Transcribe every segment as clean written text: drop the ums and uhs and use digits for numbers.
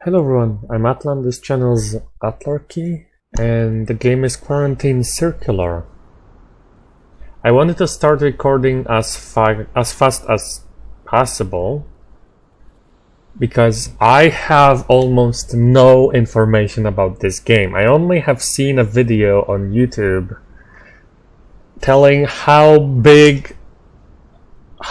Hello everyone, I'm Atlan, this channel's Atlarchy, and the game is Quarantine Circular. I wanted to start recording as fast as possible, because I have almost no information about this game. I only have seen a video on YouTube telling how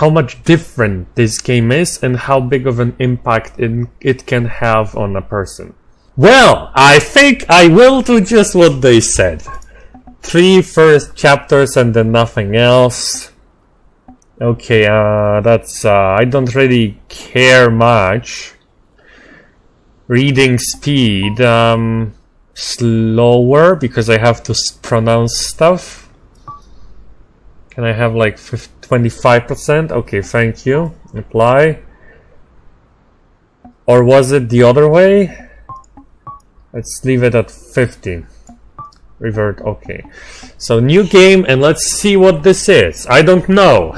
much different this game is and how big of an impact it can have on a person. Well, I think I will do just what they said. 3 first chapters and then nothing else. Okay, that's I don't really care much. Reading speed, slower because I have to pronounce stuff. Can I have like 25%? Okay, thank you. Apply. Or was it the other way? Let's leave it at 50. Revert, okay. So new game, and let's see what this is. I don't know.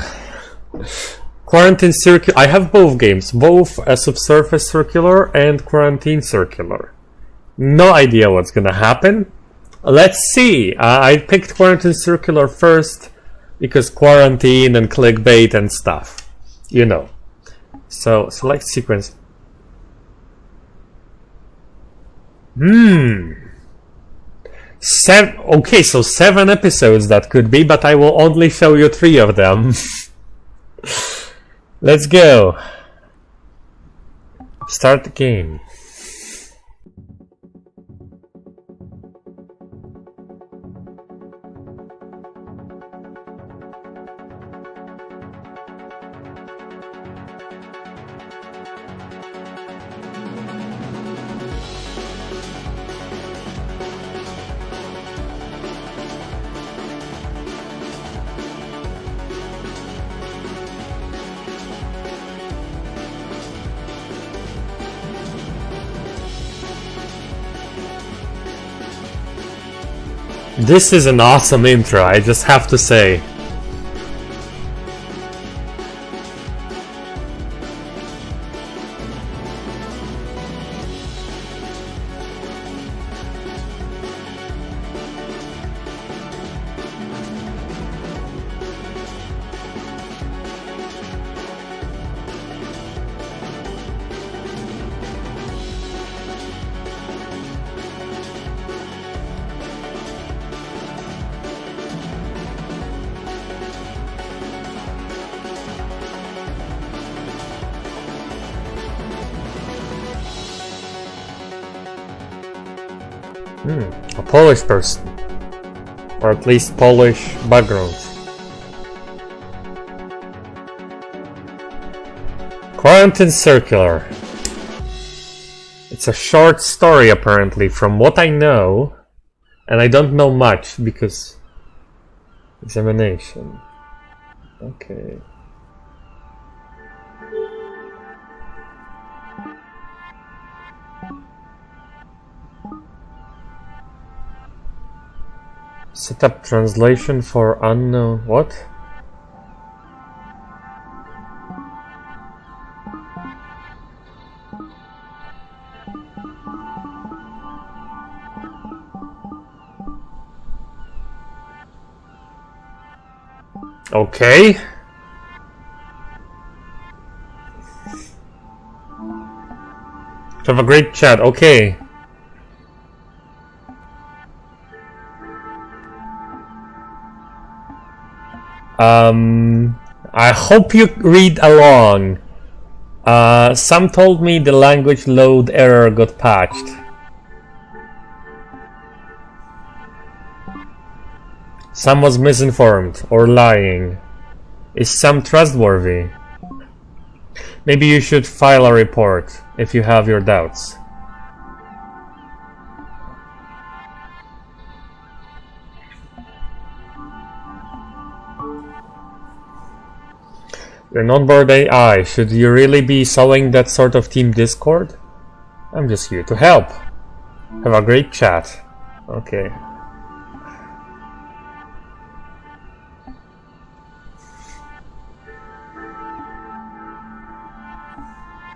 Quarantine Circular. I have both games, both a Subsurface Circular and Quarantine Circular. No idea what's gonna happen. Let's see. I picked Quarantine Circular first because quarantine and clickbait and stuff, you know. So select sequence. Okay, so 7 episodes that could be, but I will only show you 3 of them. Let's go. Start the game. This is an awesome intro, I just have to say. A Polish person. Or at least Polish background. Quarantine Circular. It's a short story apparently, from what I know. And I don't know much because... Examination. Okay. Set up translation for unknown... What? Okay. Have a great chat. Okay. I hope you read along. Some told me the language load error got patched. Some was misinformed or lying. Is some trustworthy? Maybe you should file a report if you have your doubts. You're an onboard AI. Should you really be sowing that sort of team discord? I'm just here to help. Have a great chat. Okay.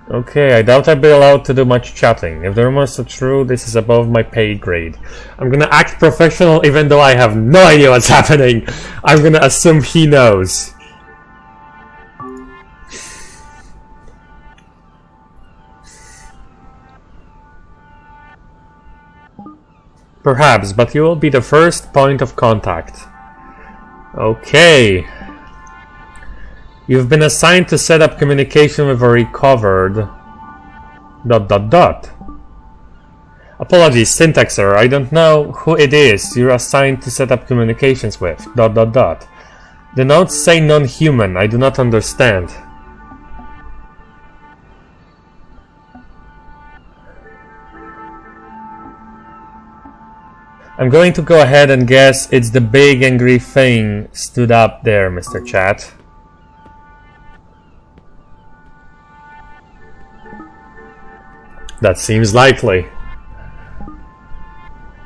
Okay, I doubt I'll be allowed to do much chatting. If the rumors are true, this is above my pay grade. I'm gonna act professional even though I have no idea what's happening. I'm gonna assume he knows. Perhaps, but you will be the first point of contact. Okay. You've been assigned to set up communication with a recovered... ... Apologies, syntax error. I don't know who it is you're assigned to set up communications with... ... The notes say non-human. I do not understand. I'm going to go ahead and guess it's the big angry thing stood up there, Mr. Chat. That seems likely.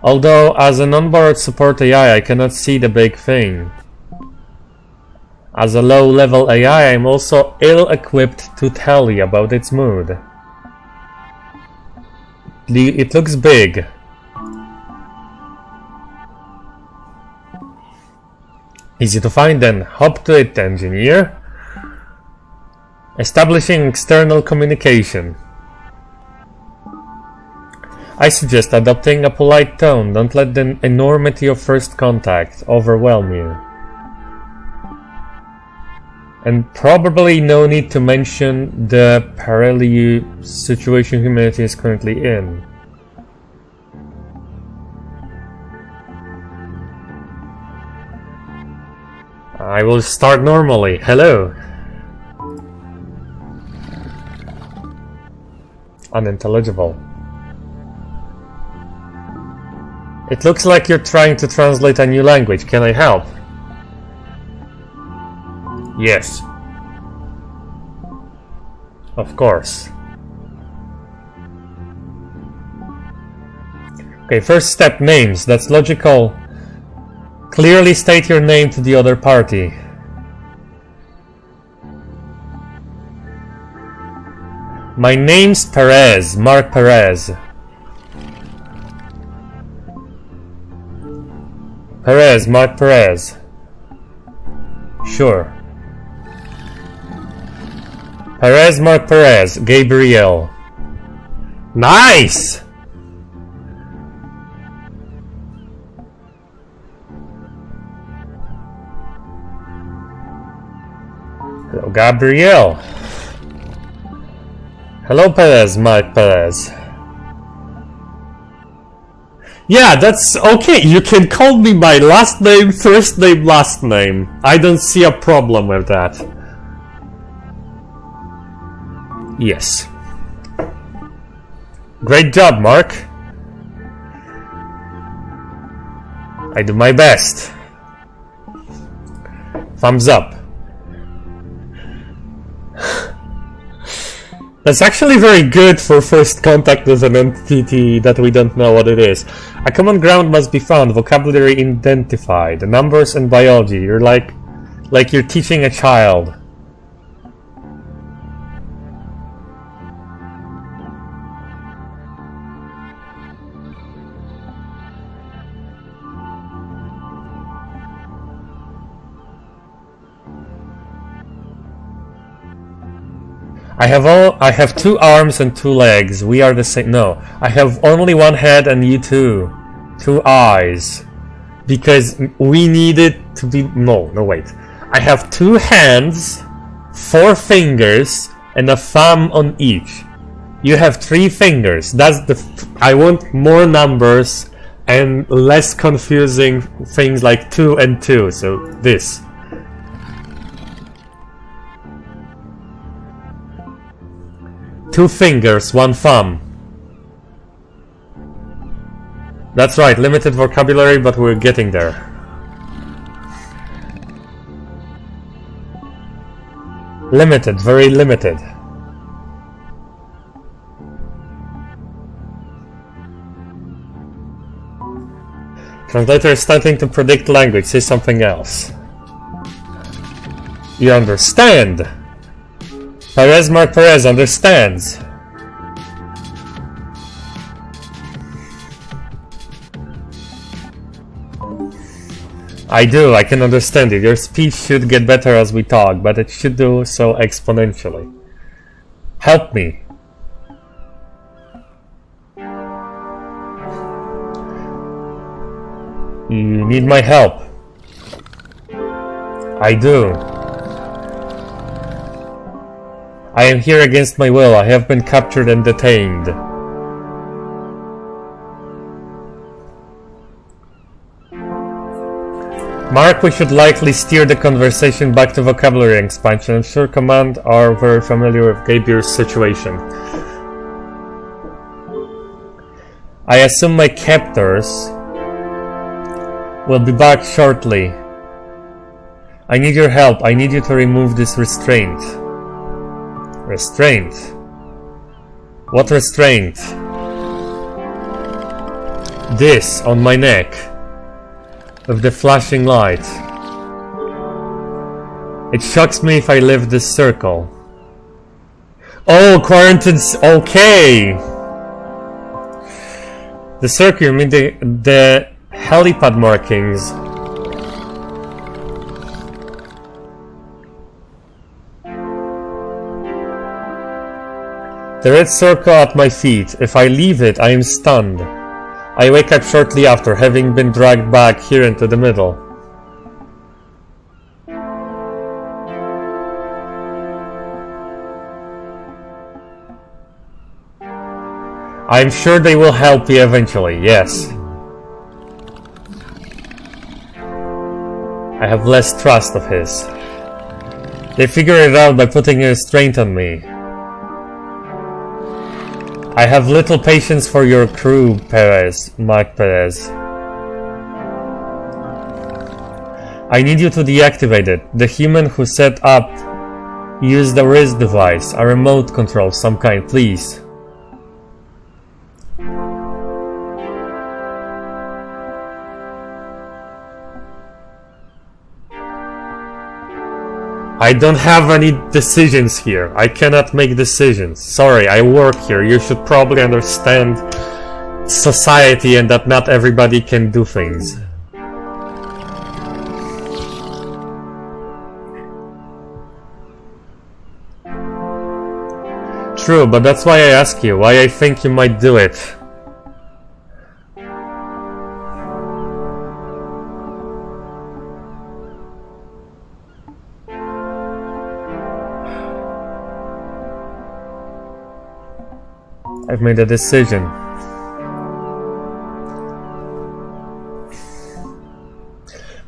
Although, as an onboard support AI, I cannot see the big thing. As a low-level AI, I'm also ill-equipped to tell you about its mood. It looks big. Easy to find then. Hop to it, engineer. Establishing external communication. I suggest adopting a polite tone. Don't let the enormity of first contact overwhelm you. And probably no need to mention the perilous situation humanity is currently in. I will start normally. Hello. Unintelligible. It looks like you're trying to translate a new language. Can I help? Yes. Of course. Okay, first step, names. That's logical. Clearly state your name to the other party. My name's Perez, Mark Perez. Perez, Mark Perez. Sure. Perez, Mark Perez, Gabriel. Nice! Hello, Gabriel. Hello, Perez, Mark Perez. Yeah, that's okay. You can call me by last name, first name, last name. I don't see a problem with that. Yes. Great job, Mark. I do my best. Thumbs up. That's actually very good for first contact with an entity that we don't know what it is. A common ground must be found, vocabulary identified, numbers and biology. You're like you're teaching a child. I have 2 arms and 2 legs. We are the same. No, I have only 1 head and you 2. 2 eyes. Because we need it to be... No, wait. I have 2 hands, 4 fingers, and a thumb on each. You have 3 fingers. That's the... I want more numbers and less confusing things like 2 and 2. So this. Two fingers, 1 thumb. That's right, limited vocabulary, but we're getting there. Limited, very limited. Translator is starting to predict language, say something else. You understand? Perez Mark Perez understands. I do, I can understand it. Your speech should get better as we talk, but it should do so exponentially. Help me. You need my help. I do. I am here against my will. I have been captured and detained. Mark, we should likely steer the conversation back to vocabulary expansion. I'm sure Command are very familiar with Gabriel's situation. I assume my captors will be back shortly. I need your help. I need you to remove this restraint. Restraint? What restraint? This on my neck. With the flashing light. It shocks me if I leave this circle. Oh, quarantine's okay! The circle, you mean the helipad markings. The red circle at my feet. If I leave it, I am stunned. I wake up shortly after, having been dragged back here into the middle. I am sure they will help you eventually, yes. I have less trust of his. They figure it out by putting a restraint on me. I have little patience for your crew, Perez, Mark Perez. I need you to deactivate it. The human who set up used a wrist device, a remote control of some kind, please. I don't have any decisions here. I cannot make decisions. Sorry, I work here. You should probably understand society and that not everybody can do things. True, but that's why I ask you, why I think you might do it. I've made a decision.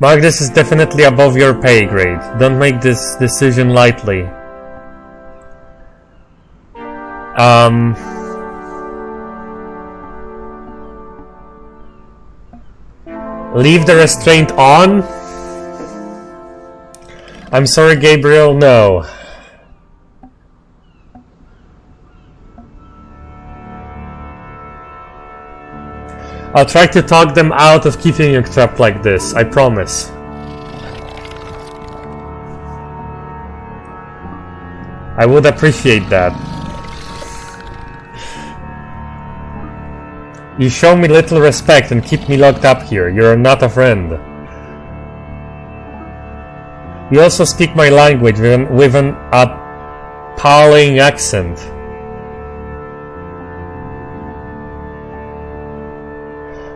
Mark, this is definitely above your pay grade. Don't make this decision lightly. Leave the restraint on? I'm sorry, Gabriel, no. I'll try to talk them out of keeping you trapped like this, I promise. I would appreciate that. You show me little respect and keep me locked up here. You're not a friend. You also speak my language with an appalling accent.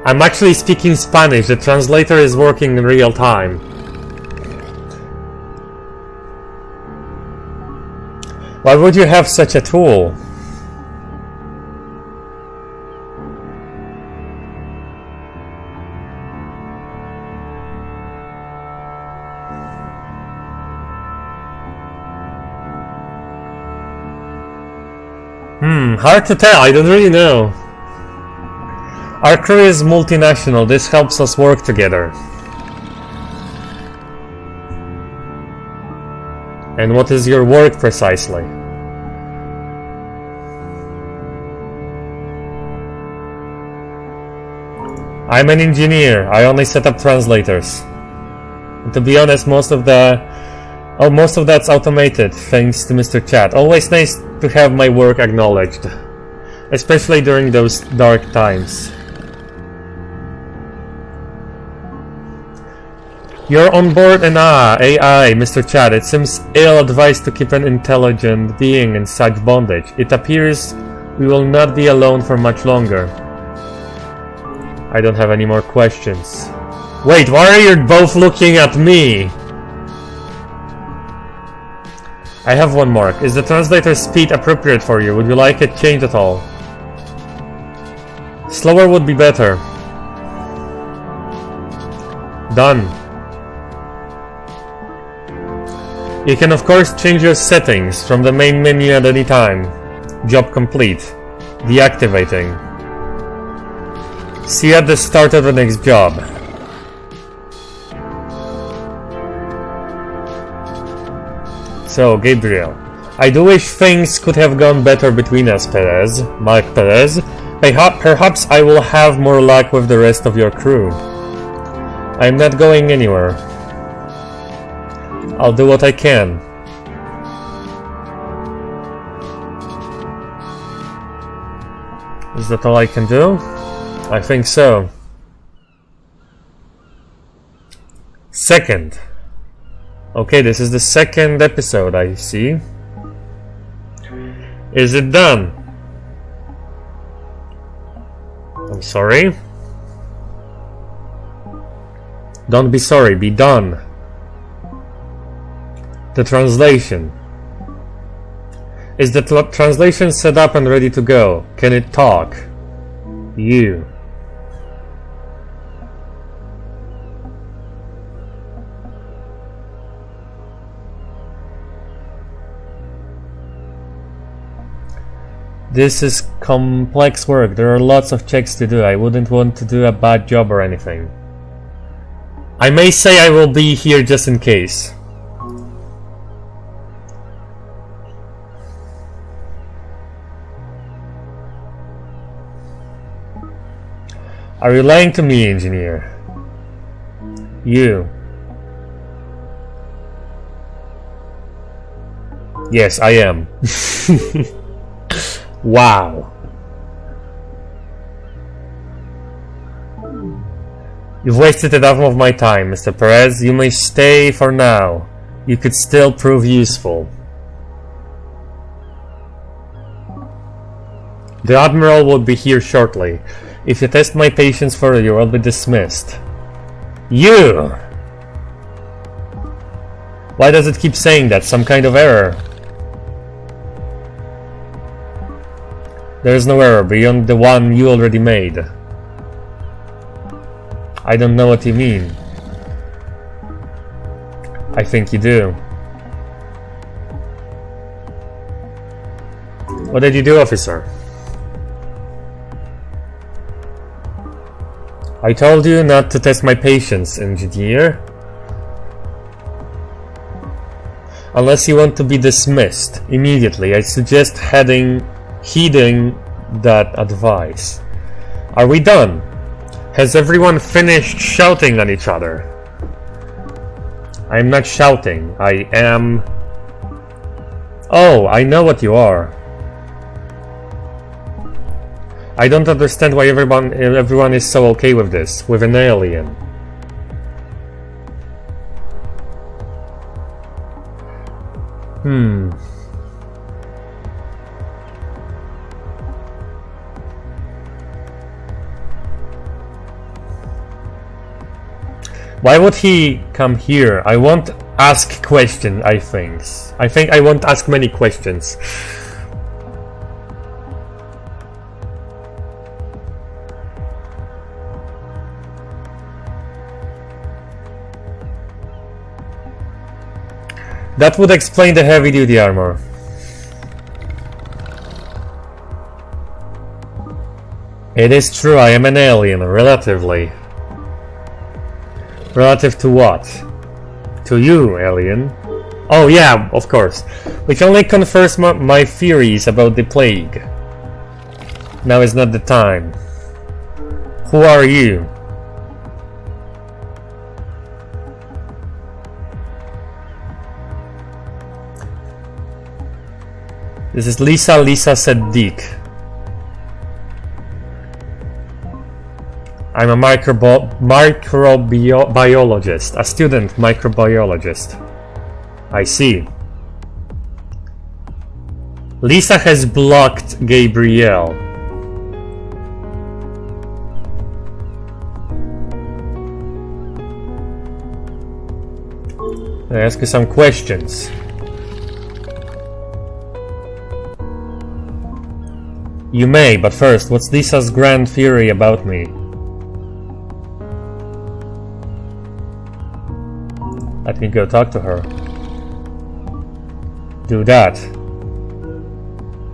I'm actually speaking Spanish. The translator is working in real time. Why would you have such a tool? Hard to tell. I don't really know. Our crew is multinational. This helps us work together. And what is your work precisely? I'm an engineer. I only set up translators. And to be honest, most of the Oh, most of that's automated, thanks to Mr. Chat. Always nice to have my work acknowledged. Especially during those dark times. You're on board and AI, Mr. Chat. It seems ill-advised to keep an intelligent being in such bondage. It appears we will not be alone for much longer. I don't have any more questions. Wait, why are you both looking at me? I have one mark. Is the translator's speed appropriate for you? Would you like it changed at all? Slower would be better. Done. You can of course change your settings from the main menu at any time. Job complete. Deactivating. See you at the start of the next job. So, Gabriel. I do wish things could have gone better between us, Perez. Mark Perez. Perhaps I will have more luck with the rest of your crew. I'm not going anywhere. I'll do what I can. Is that all I can do? I think so. Second. Okay, this is the second episode, I see. Is it done? I'm sorry. Don't be sorry, be done. The translation. Is the translation set up and ready to go? Can it talk? You. This is complex work. There are lots of checks to do. I wouldn't want to do a bad job or anything. I may say I will be here just in case. Are you lying to me, engineer? You. Yes, I am. Wow. You've wasted enough of my time, Mr. Perez. You may stay for now. You could still prove useful. The Admiral will be here shortly. If you test my patience further, you will be dismissed. You! Why does it keep saying that? Some kind of error. There is no error beyond the one you already made. I don't know what you mean. I think you do. What did you do, officer? I told you not to test my patience, engineer. Unless you want to be dismissed immediately, I suggest heeding that advice. Are we done? Has everyone finished shouting at each other? I'm not shouting. I am... Oh, I know what you are. I don't understand why everyone is so okay with this, with an alien. Why would he come here? I won't ask questions, I think. I won't ask many questions. That would explain the heavy-duty armor. It is true, I am an alien, relatively. Relative to what? To you, alien. Oh yeah, of course. Which only confirms my theories about the plague. Now is not the time. Who are you? This is Lisa. Lisa said Dick. I'm a microbiologist, a student microbiologist. I see. Lisa has blocked Gabrielle. I ask you some questions. You may, but first, what's Lisa's grand theory about me? Let me go talk to her. Do that.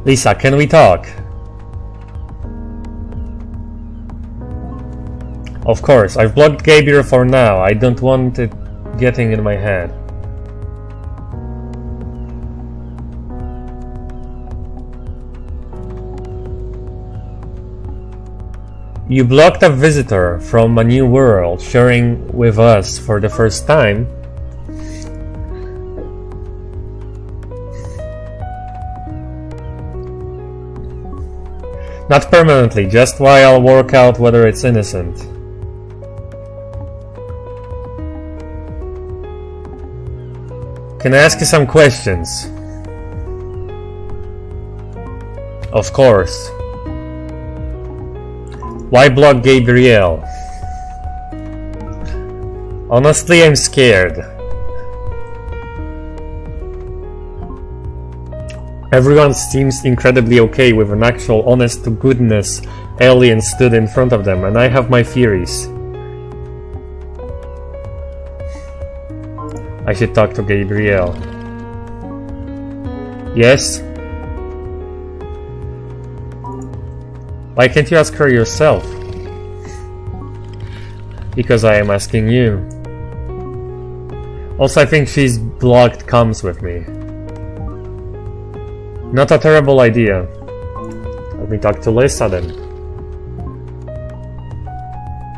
Lisa, can we talk? Of course, I've blocked Gabriel for now. I don't want it getting in my head. You blocked a visitor from a new world sharing with us for the first time. Not permanently, just while I'll work out whether it's innocent. Can I ask you some questions? Of course. Why block Gabrielle? Honestly, I'm scared. Everyone seems incredibly okay with an actual honest-to-goodness alien stood in front of them, and I have my theories. I should talk to Gabrielle. Yes? Why can't you ask her yourself? Because I am asking you. Also, I think she's blocked comms with me. Not a terrible idea. Let me talk to Lisa then.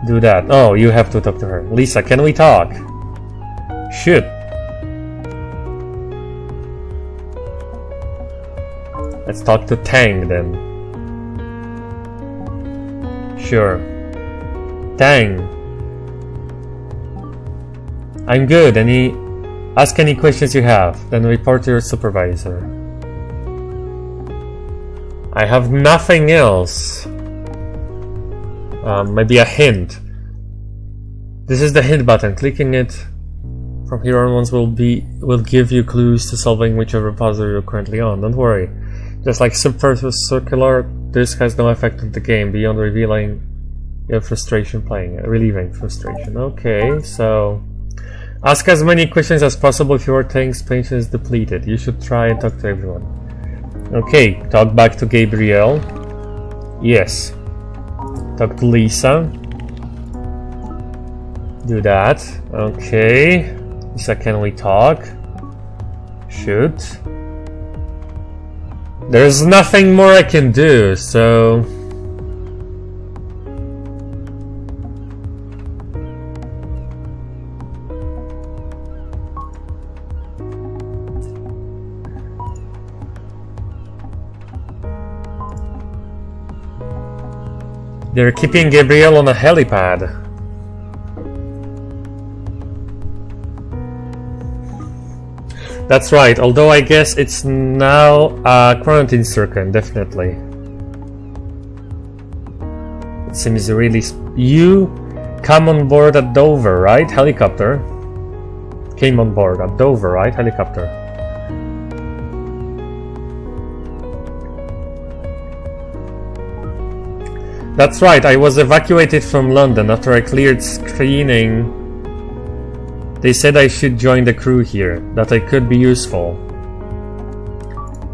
Do that. Oh, you have to talk to her. Lisa, can we talk? Shoot. Let's talk to Tang then. Sure. Tang. I'm good. Ask any questions you have, then report to your supervisor. I have nothing else. Maybe a hint. This is the hint button. Clicking it from here onwards will give you clues to solving whichever puzzle you're currently on. Don't worry. Just like Super Circular, this has no effect on the game beyond revealing your frustration playing it, relieving frustration. Okay, so ask as many questions as possible if your Tang's patience is depleted. You should try and talk to everyone. Okay, talk back to Gabrielle. Yes. Talk to Lisa. Do that. Okay. Lisa, can we talk? Shoot. There's nothing more I can do, so... They're keeping Gabriel on a helipad. That's right, although I guess it's now a quarantine circuit, definitely. It seems really... You come on board at Dover, right? Helicopter. Came on board at Dover, right? Helicopter. That's right, I was evacuated from London after I cleared screening. They said I should join the crew here, that I could be useful.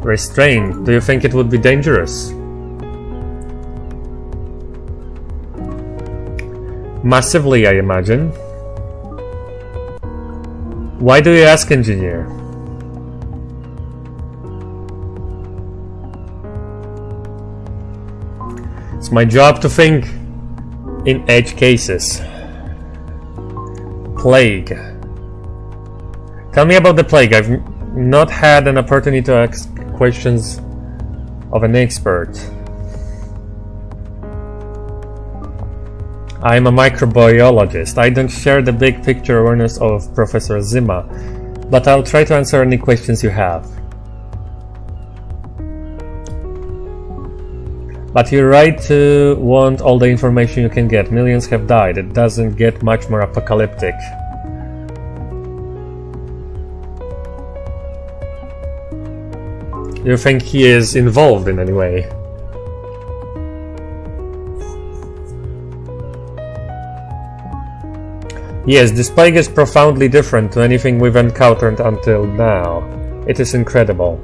Restrained, do you think it would be dangerous? Massively, I imagine. Why do you ask, engineer? It's my job to think in edge cases. Plague. Tell me about the plague. I've not had an opportunity to ask questions of an expert. I'm a microbiologist. I don't share the big picture awareness of Professor Zima, but I'll try to answer any questions you have. But you're right to want all the information you can get. Millions have died. It doesn't get much more apocalyptic. You think he is involved in any way? Yes, this plague is profoundly different to anything we've encountered until now. It is incredible.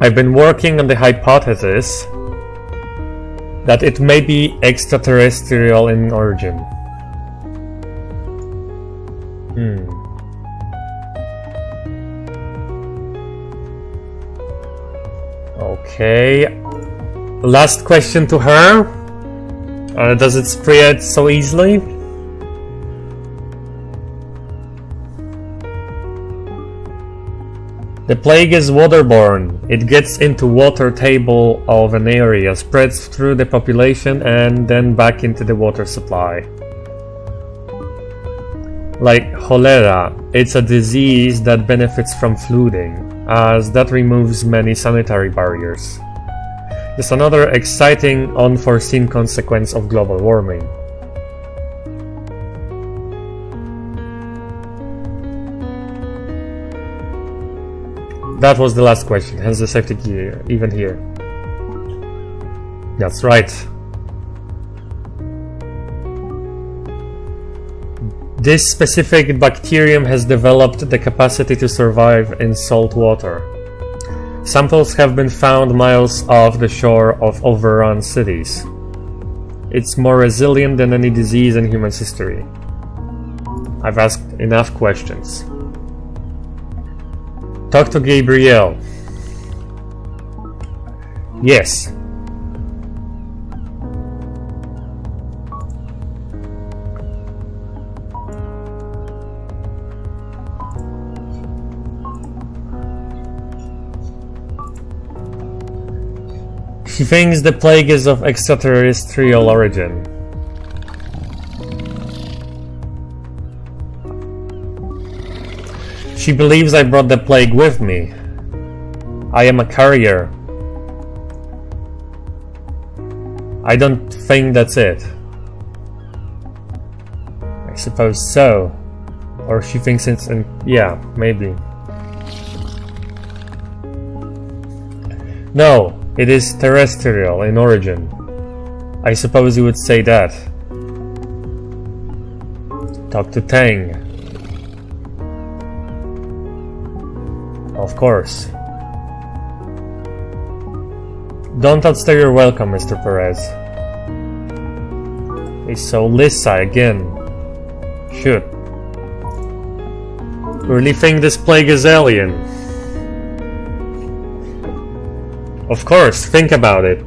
I've been working on the hypothesis that it may be extraterrestrial in origin. Okay. Last question to her. Does it spread so easily? The plague is waterborne. It gets into water table of an area, spreads through the population and then back into the water supply. Like cholera, it's a disease that benefits from flooding, as that removes many sanitary barriers. It's another exciting, unforeseen consequence of global warming. That was the last question, hence the safety key even here. That's right. This specific bacterium has developed the capacity to survive in salt water. Samples have been found miles off the shore of overrun cities. It's more resilient than any disease in human history. I've asked enough questions. Talk to Gabrielle. Yes. She thinks the plague is of extraterrestrial origin. She believes I brought the plague with me. I am a carrier. I don't think that's it. I suppose so. Or she thinks it's in... yeah, maybe. No, it is terrestrial in origin. I suppose you would say that. Talk to Tang. Of course. Don't outstay your welcome, Mr. Perez. So Lisa again. Shoot. Really think this plague is alien? Of course, think about it.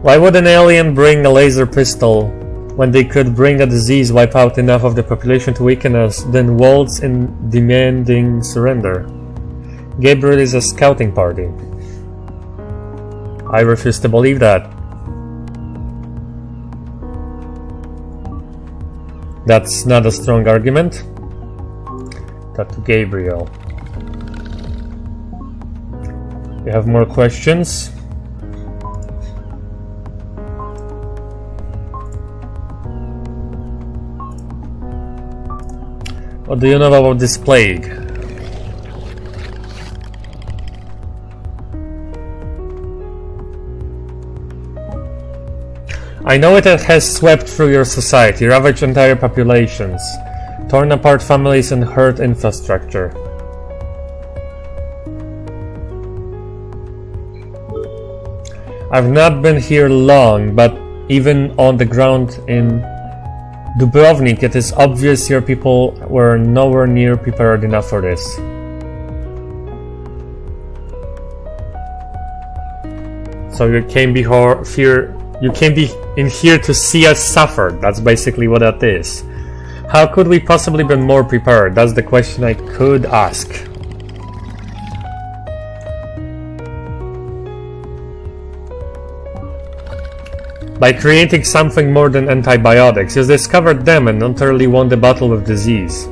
Why would an alien bring a laser pistol when they could bring a disease, wipe out enough of the population to weaken us, then waltz in demanding surrender? Gabriel is a scouting party. I refuse to believe that. That's not a strong argument. Talk to Gabriel. You have more questions? What do you know about this plague? I know it has swept through your society, ravaged entire populations, torn apart families and hurt infrastructure. I've not been here long, but even on the ground in Dubrovnik, it is obvious your people were nowhere near prepared enough for this. So you came You came in here to see us suffer. That's basically what that is. How could we possibly be more prepared? That's the question I could ask. By creating something more than antibiotics, you discovered them and utterly won the battle with disease.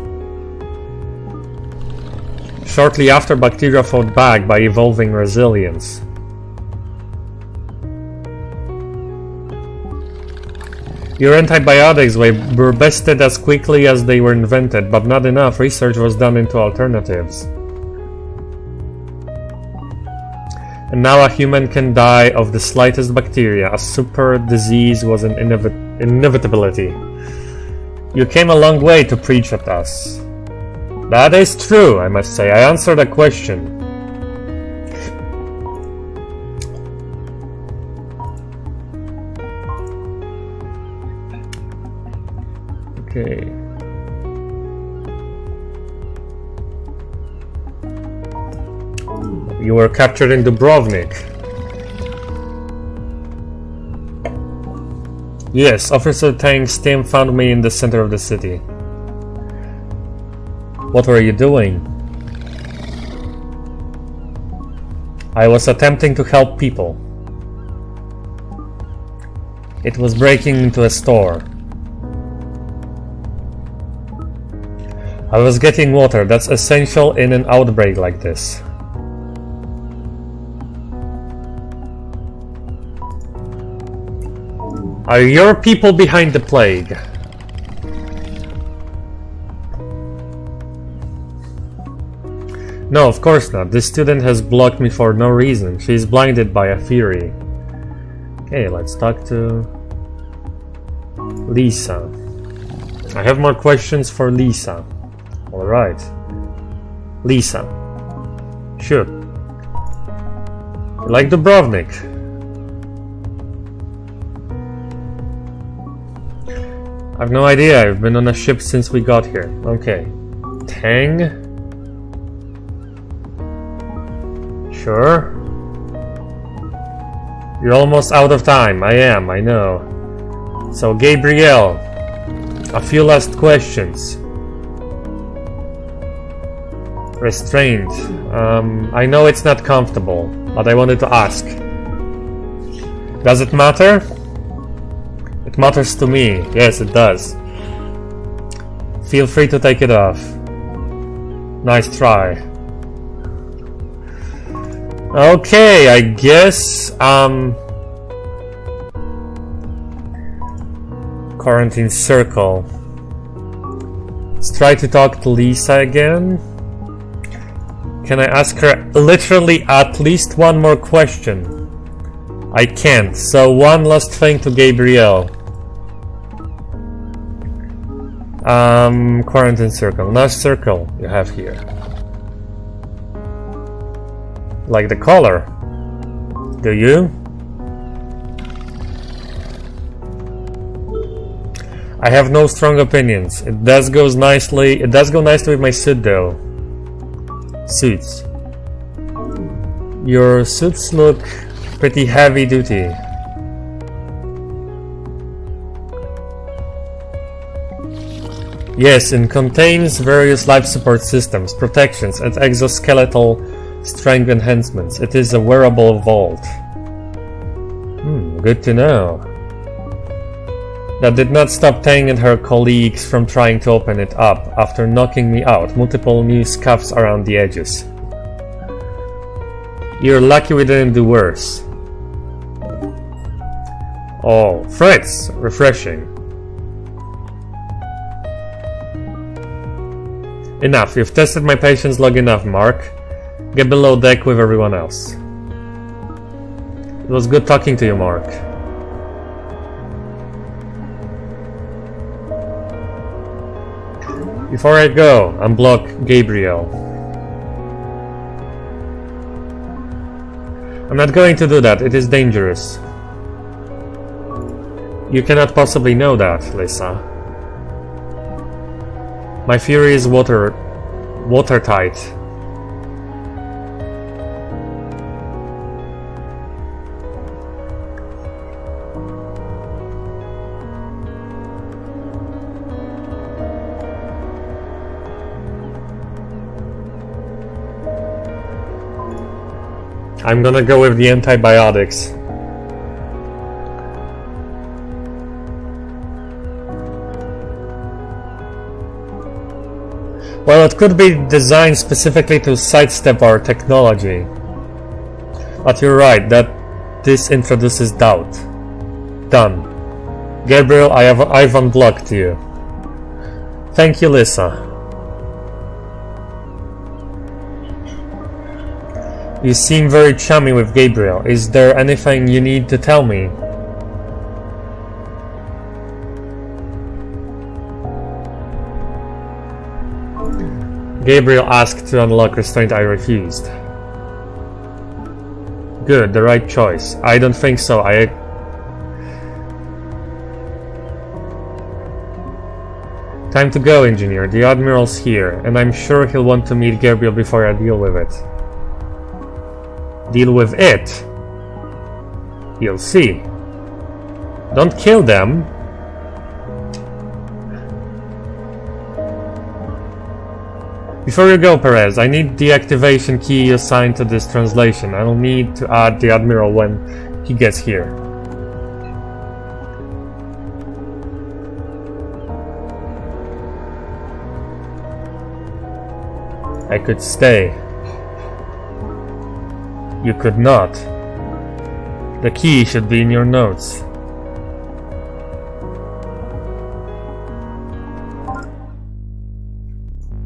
Shortly after, bacteria fought back by evolving resilience. Your antibiotics were bested as quickly as they were invented, but not enough research was done into alternatives. And now a human can die of the slightest bacteria. A super disease was an inevitability. You came a long way to preach at us. That is true, I must say. I answered a question. Okay. You were captured in Dubrovnik. Yes, Officer Tang's team found me in the center of the city. What were you doing? I was attempting to help people. It was breaking into a store. I was getting water. That's essential in an outbreak like this. Are your people behind the plague? No, of course not. This student has blocked me for no reason. She is blinded by a fury. Okay, let's talk to Lisa. I have more questions for Lisa. Alright. Lisa. Shoot. You like Dubrovnik? I've no idea. I've been on a ship since we got here. Okay. Tang? Sure. You're almost out of time. I am, I know. So, Gabrielle. A few last questions. Restrained. I know it's not comfortable, but I wanted to ask. Does it matter? It matters to me. Yes, it does. Feel free to take it off. Nice try. Okay, I guess, quarantine circle. Let's try to talk to Lisa again. Can I ask her literally at least one more question? I can't, so one last thing to Gabrielle. Quarantine circle. Nice circle you have here. Like the color. Do you? I have no strong opinions. It does go nicely with my suit though. Suits. Your suits look pretty heavy duty. Yes, it contains various life support systems, protections, and exoskeletal strength enhancements. It is a wearable vault. Good to know. That did not stop Tang and her colleagues from trying to open it up after knocking me out. Multiple new scuffs around the edges. You're lucky we didn't do worse. Oh, Fritz! Refreshing. Enough, you've tested my patience long enough, Mark. Get below deck with everyone else. It was good talking to you, Mark. Before I go, unblock Gabriel. I'm not going to do that, it is dangerous. You cannot possibly know that, Lisa. My fury is watertight. I'm gonna go with the antibiotics. Well, it could be designed specifically to sidestep our technology. But you're right, that this introduces doubt. Done. Gabriel, I've unblocked you. Thank you, Lisa. You seem very chummy with Gabriel. Is there anything you need to tell me? Gabriel asked to unlock restraint. I refused. Good, the right choice. I don't think so. Time to go, engineer. The Admiral's here, and I'm sure he'll want to meet Gabriel before I deal with it. Deal with it? You'll see. Don't kill them. Before you go, Perez, I need the activation key assigned to this translation. I'll need to add the Admiral when he gets here. I could stay. You could not. The key should be in your notes.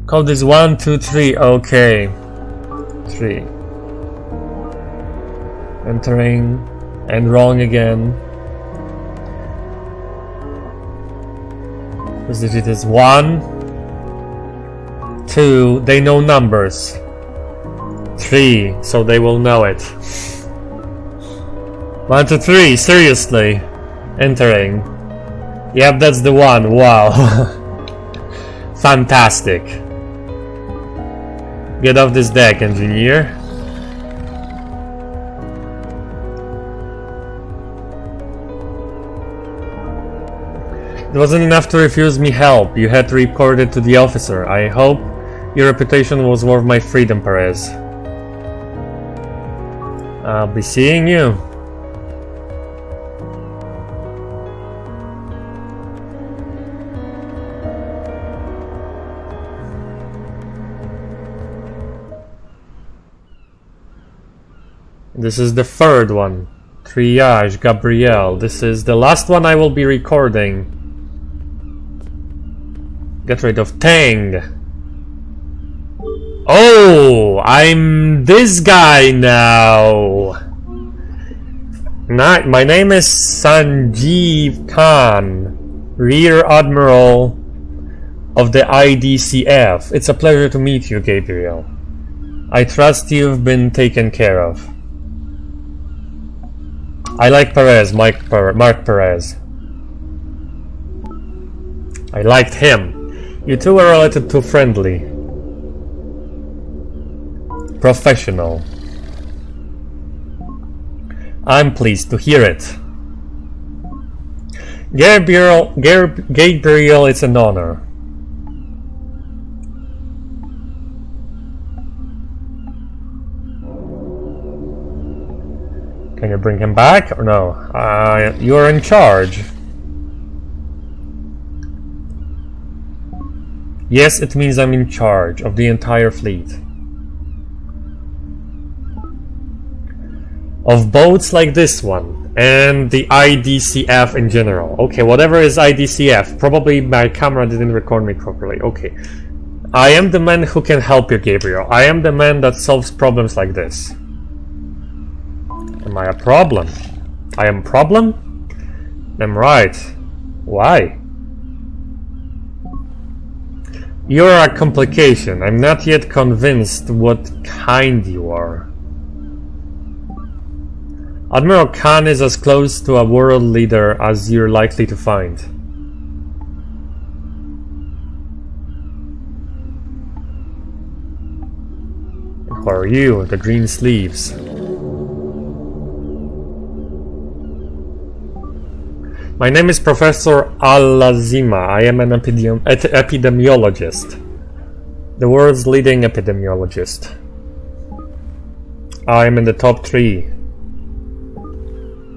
Code is 123, okay. 3. Entering, and wrong again. This digit is 1, 2, they know numbers. 3, so they will know it. 1, 2, 3, seriously. Entering. Yep, that's the one, wow. Fantastic. Get off this deck, engineer. It wasn't enough to refuse me help. You had to report it to the officer. I hope your reputation was worth my freedom, Perez. I'll be seeing you. This is the third one. Triage, Gabrielle. This is the last one I will be recording. Get rid of Tang. Oh, I'm this guy now. My name is Sanjeev Khan, Rear Admiral of the IDCF. It's a pleasure to meet you, Gabriel. I trust you've been taken care of. I like Perez, Mark Perez. I liked him. You two were a little too friendly. Professional. I'm pleased to hear it. Gabriel, it's an honor. Can you bring him back or no? You're in charge. Yes, it means I'm in charge of the entire fleet. Of boats like this one, and the IDCF in general. Okay, whatever is IDCF, probably my camera didn't record me properly. Okay. I am the man who can help you, Gabriel. I am the man that solves problems like this. Am I a problem? I am a problem? I'm right. Why? You're a complication. I'm not yet convinced what kind you are. Admiral Khan is as close to a world leader as you're likely to find. Who are you? The green sleeves. My name is Professor Al-Lazima. I am an epidemiologist. The world's leading epidemiologist. I'm in the top 3.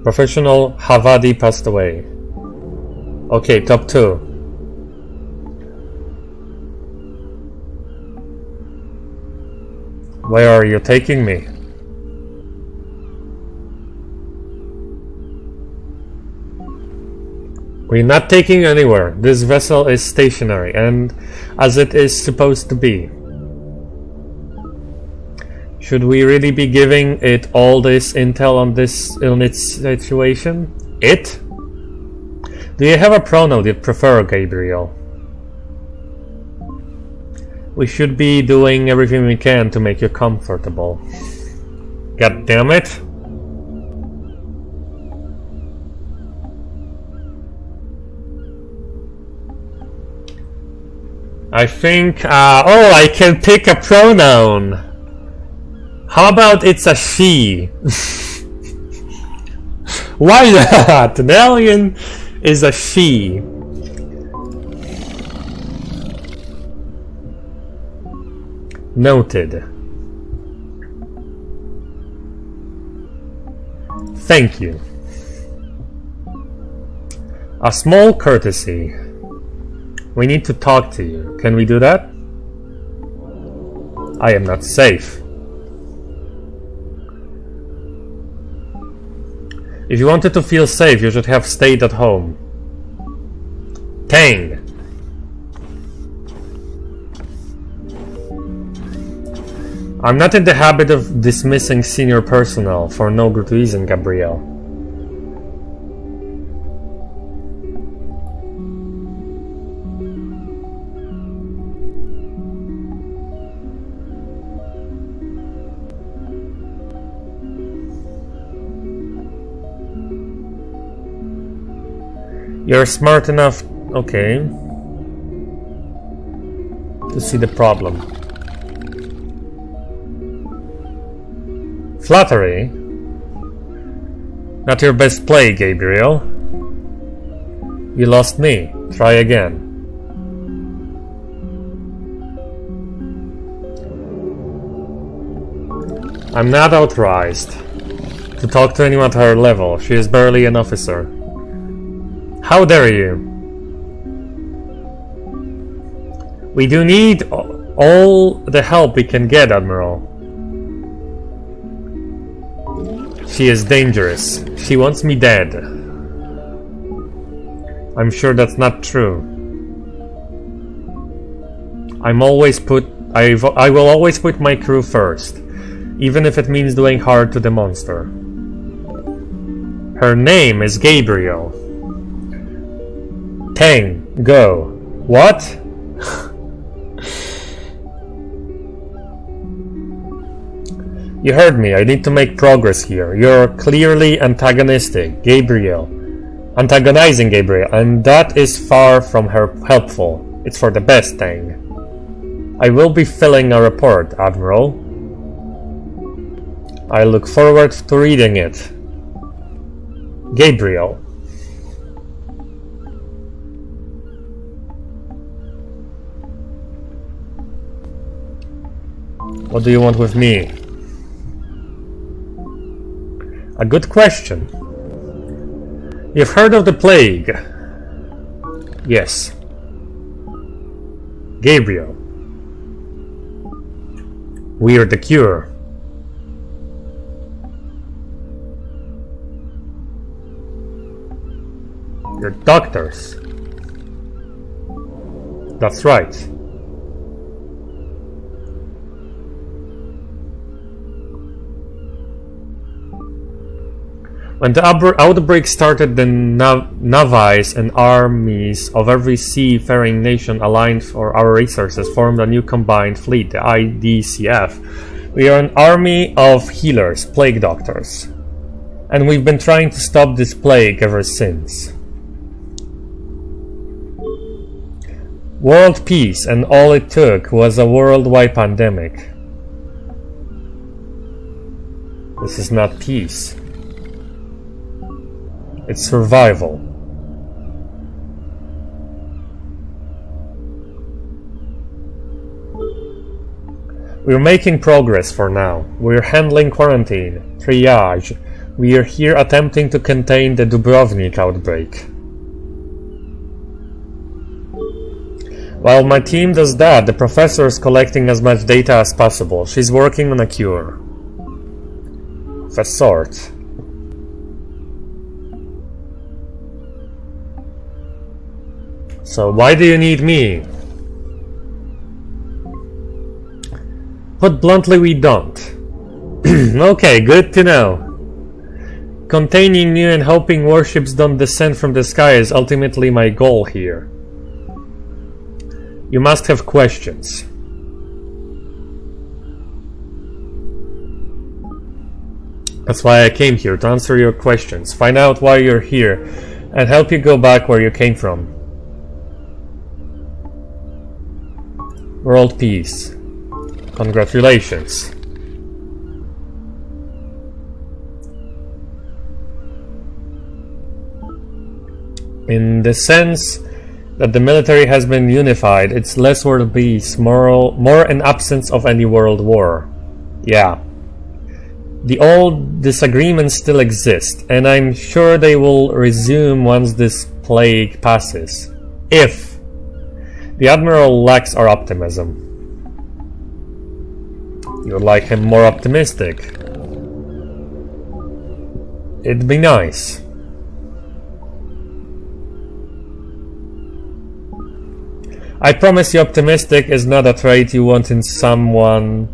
Professional Havadi passed away. Okay, top 2. Where are you taking me? We're not taking anywhere. This vessel is stationary, and as it is supposed to be. Should we really be giving it all this intel on its situation? It? Do you have a pronoun you'd prefer, Gabriel? We should be doing everything we can to make you comfortable. God damn it! I think, oh, I can pick a pronoun! How about it's a she? Why not? An alien is a she. Noted. Thank you. A small courtesy. We need to talk to you. Can we do that? I am not safe. If you wanted to feel safe, you should have stayed at home. Tang! I'm not in the habit of dismissing senior personnel for no good reason, Gabrielle. You're smart enough, okay, to see the problem. Flattery? Not your best play, Gabriel. You lost me. Try again. I'm not authorized to talk to anyone at her level. She is barely an officer. How dare you? We do need all the help we can get, Admiral. She is dangerous. She wants me dead. I'm sure that's not true. I will always put my crew first, even if it means doing hard to the monster. Her name is Gabriel. Tang, go. What? You heard me. I need to make progress here. You're clearly antagonistic, Gabriel. Antagonizing Gabriel, and that is far from helpful. It's for the best, Tang. I will be filling a report, Admiral. I look forward to reading it. Gabriel. What do you want with me? A good question. You've heard of the plague? Yes. Gabriel. We're the cure. You're doctors. That's right. When the outbreak started, the navies and armies of every seafaring nation aligned for our resources formed a new combined fleet, the IDCF. We are an army of healers, plague doctors. And we've been trying to stop this plague ever since. World peace, and all it took was a worldwide pandemic. This is not peace. It's survival. We're making progress for now. We're handling quarantine, triage. We are here attempting to contain the Dubrovnik outbreak. While my team does that, the professor is collecting as much data as possible. She's working on a cure. Of a sort. So why do you need me? Put bluntly, we don't. Okay, good to know. Containing you and hoping warships don't descend from the sky is ultimately my goal here. You must have questions. That's why I came here, to answer your questions, find out why you're here, and help you go back where you came from. World peace. Congratulations. In the sense that the military has been unified, it's less world peace, more an absence of any world war. Yeah. The old disagreements still exist, and I'm sure they will resume once this plague passes. If the Admiral lacks our optimism. You'd like him more optimistic. It'd be nice. I promise you, optimistic is not a trait you want in someone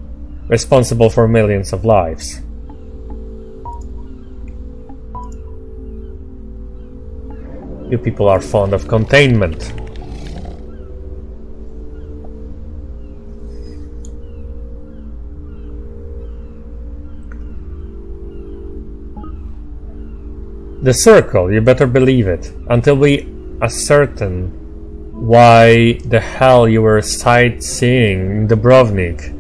responsible for millions of lives. You people are fond of containment. The circle, you better believe it, until we ascertain why the hell you were sightseeing in Dubrovnik.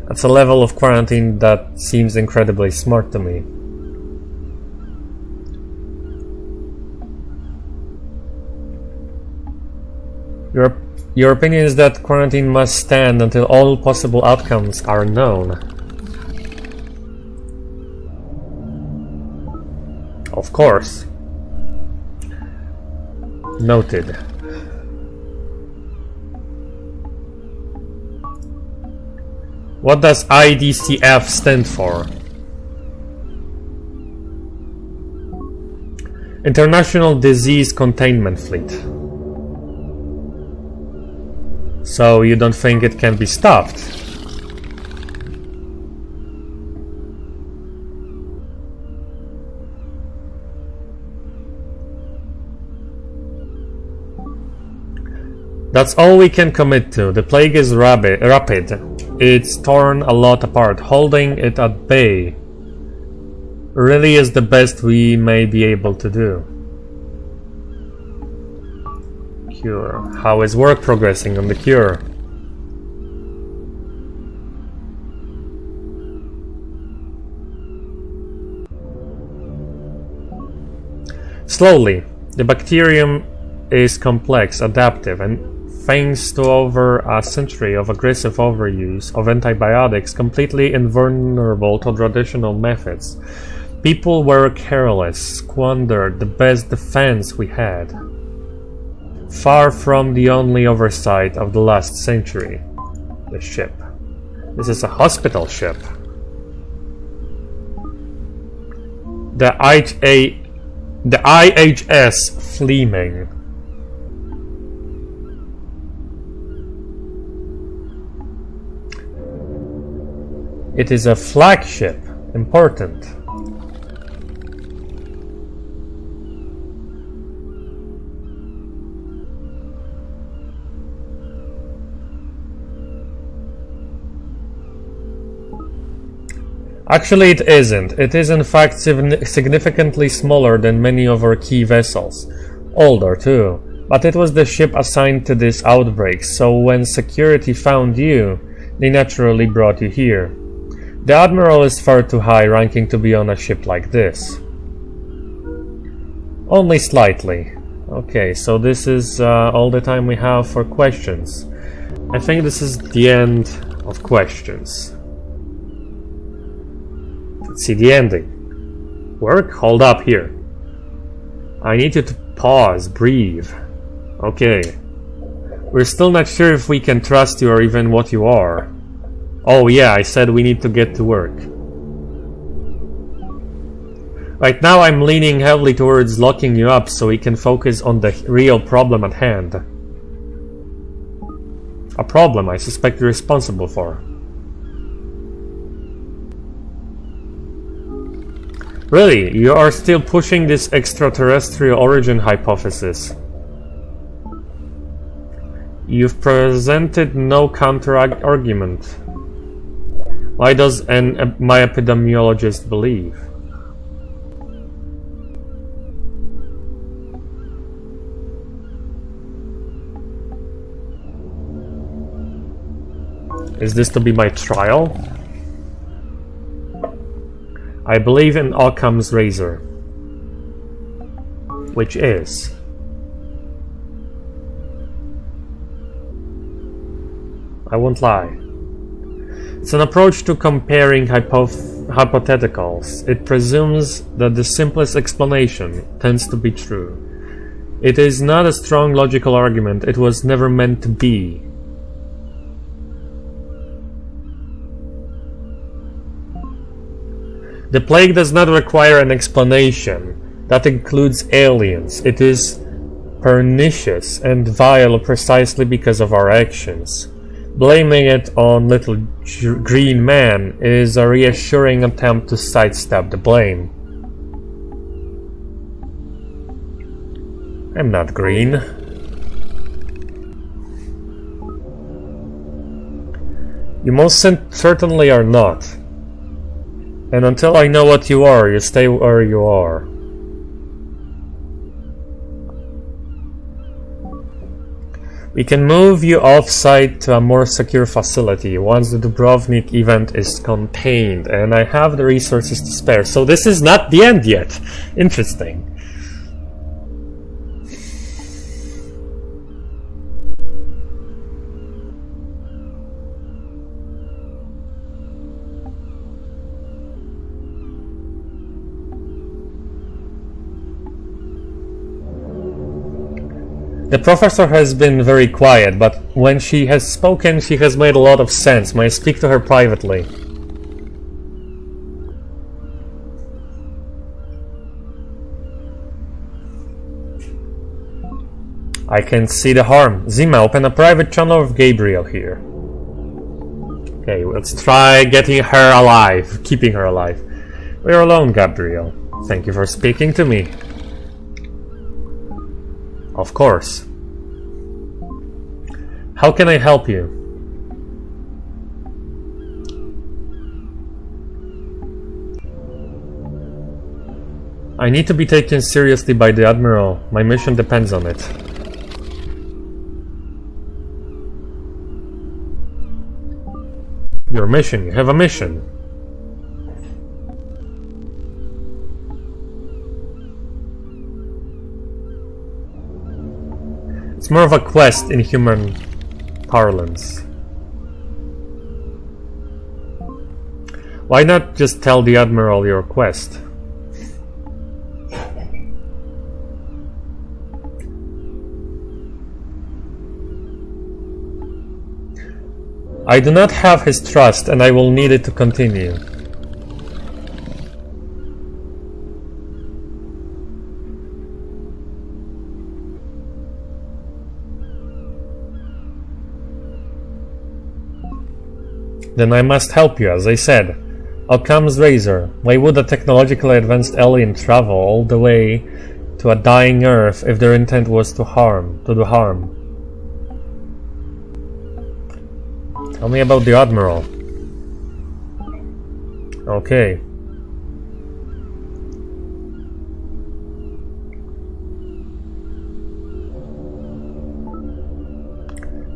That's a level of quarantine that seems incredibly smart to me. Your opinion is that quarantine must stand until all possible outcomes are known. Of course. Noted. What does IDCF stand for? International Disease Containment Fleet. So you don't think it can be stopped? That's all we can commit to. The plague is rapid. It's torn a lot apart. Holding it at bay really is the best we may be able to do. Cure. How is work progressing on the cure? Slowly. The bacterium is complex, adaptive, and thanks to over a century of aggressive overuse of antibiotics, completely invulnerable to traditional methods. People were careless, squandered the best defense we had. Far from the only oversight of the last century. The ship. This is a hospital ship. The IHS Fleming. It is a flagship. Important. Actually, it isn't. It is in fact significantly smaller than many of our key vessels. Older too. But it was the ship assigned to this outbreak, so when security found you, they naturally brought you here. The Admiral is far too high ranking to be on a ship like this. Only slightly. Okay, so this is all the time we have for questions. I think this is the end of questions. Let's see the ending. Work? Hold up here. I need you to pause, breathe. Okay. We're still not sure if we can trust you or even what you are. Oh yeah, I said we need to get to work. Right now I'm leaning heavily towards locking you up so we can focus on the real problem at hand. A problem I suspect you're responsible for. Really, you are still pushing this extraterrestrial origin hypothesis. You've presented no counter-argument. Why does my epidemiologist believe? Is this to be my trial? I believe in Occam's razor. Which is... I won't lie. It's an approach to comparing hypotheticals. It presumes that the simplest explanation tends to be true. It is not a strong logical argument. It was never meant to be. The plague does not require an explanation. That includes aliens. It is pernicious and vile precisely because of our actions. Blaming it on little green man is a reassuring attempt to sidestep the blame. I'm not green. You most certainly are not. And until I know what you are, you stay where you are. We can move you off-site to a more secure facility once the Dubrovnik event is contained, and I have the resources to spare. So this is not the end yet. Interesting. The professor has been very quiet, but when she has spoken, she has made a lot of sense. May I speak to her privately? I can see the harm. Zima, open a private channel with Gabriel here. Okay, let's try getting her alive, keeping her alive. We're alone, Gabriel. Thank you for speaking to me. Of course. How can I help you? I need to be taken seriously by the Admiral. My mission depends on it. Your mission? You have a mission. It's more of a quest in human parlance. Why not just tell the Admiral your quest? I do not have his trust, and I will need it to continue. Then I must help you, as I said. Occam's razor. Why would a technologically advanced alien travel all the way to a dying Earth if their intent was to do harm? Tell me about the Admiral. Okay.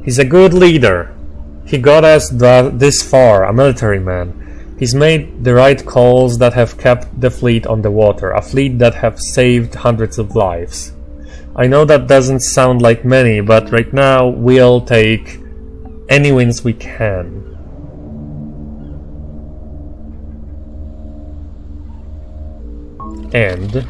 He's a good leader. He got us this far, a military man. He's made the right calls that have kept the fleet on the water, a fleet that have saved hundreds of lives. I know that doesn't sound like many, but right now we'll take any wins we can. end.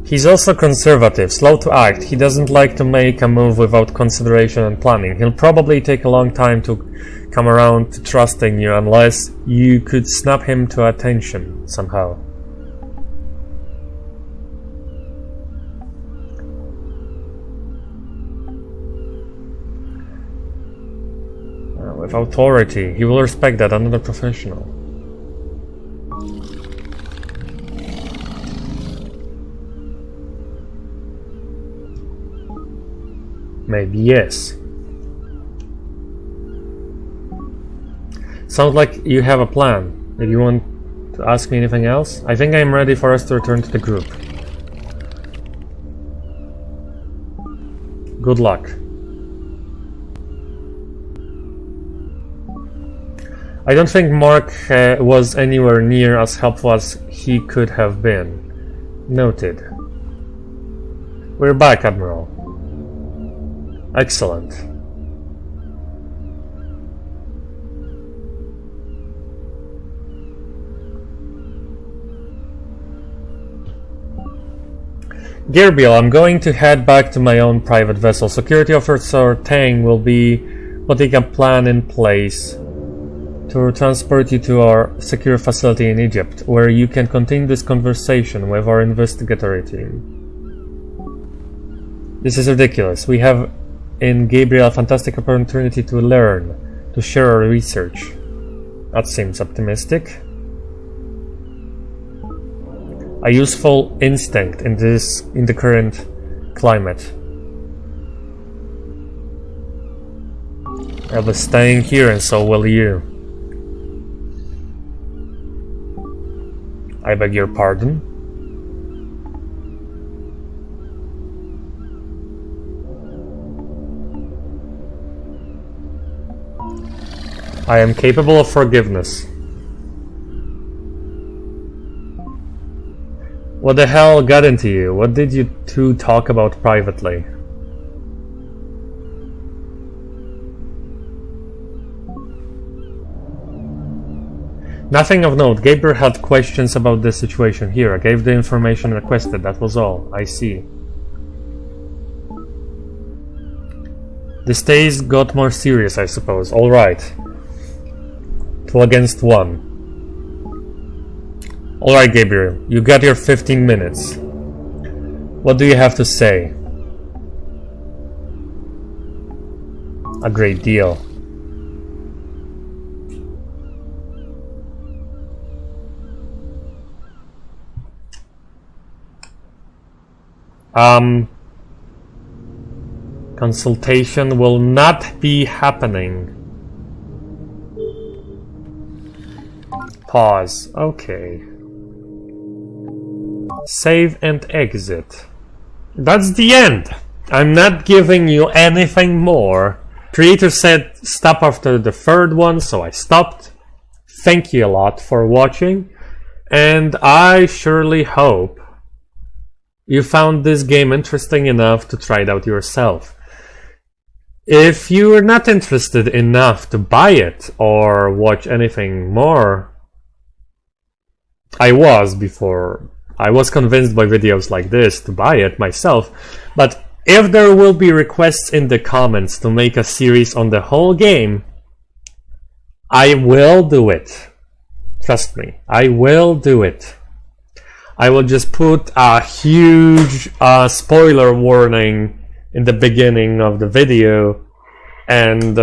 He's also conservative, slow to act. He doesn't like to make a move without consideration and planning. He'll probably take a long time to come around to trusting you unless you could snap him to attention somehow. With authority, he will respect that, another professional. Maybe yes. Sounds like you have a plan. Did you want to ask me anything else? I think I'm ready for us to return to the group. Good luck. I don't think Mark was anywhere near as helpful as he could have been. Noted. We're back, Admiral. Excellent. Gabriel, I'm going to head back to my own private vessel. Security Officer Tang will be putting a plan in place to transport you to our secure facility in Egypt, where you can continue this conversation with our investigatory team. This is ridiculous. We have in Gabriel a fantastic opportunity to learn, to share our research. That seems optimistic. A useful instinct in the current climate. I'll be staying here and so will you. I beg your pardon? I am capable of forgiveness. What the hell got into you? What did you two talk about privately? Nothing of note. Gabriel had questions about the situation here. I gave the information requested, that was all. I see. The days got more serious, I suppose. Alright. 2 against 1. Alright, Gabriel. You got your 15 minutes. What do you have to say? A great deal. Consultation will not be happening. Pause. Okay. Save and exit. That's the end. I'm not giving you anything more. Creator said stop after the third one, so I stopped. Thank you a lot for watching, and I surely hope you found this game interesting enough to try it out yourself. If you are not interested enough to buy it or watch anything more, I was before. I was convinced by videos like this to buy it myself, but if there will be requests in the comments to make a series on the whole game, I will do it. Trust me, I will do it. I will just put a huge spoiler warning in the beginning of the video, and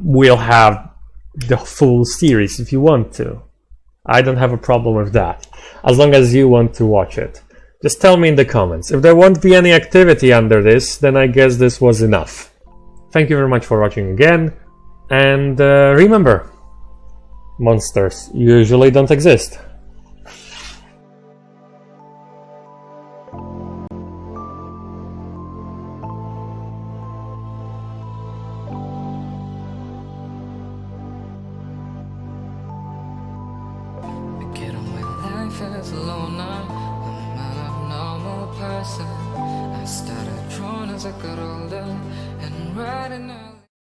we'll have the full series if you want to. I don't have a problem with that, as long as you want to watch it. Just tell me in the comments. If there won't be any activity under this, then I guess this was enough. Thank you very much for watching again, and remember, monsters usually don't exist. As a loner, I'm an abnormal person. I started drawing as I got older and riding early.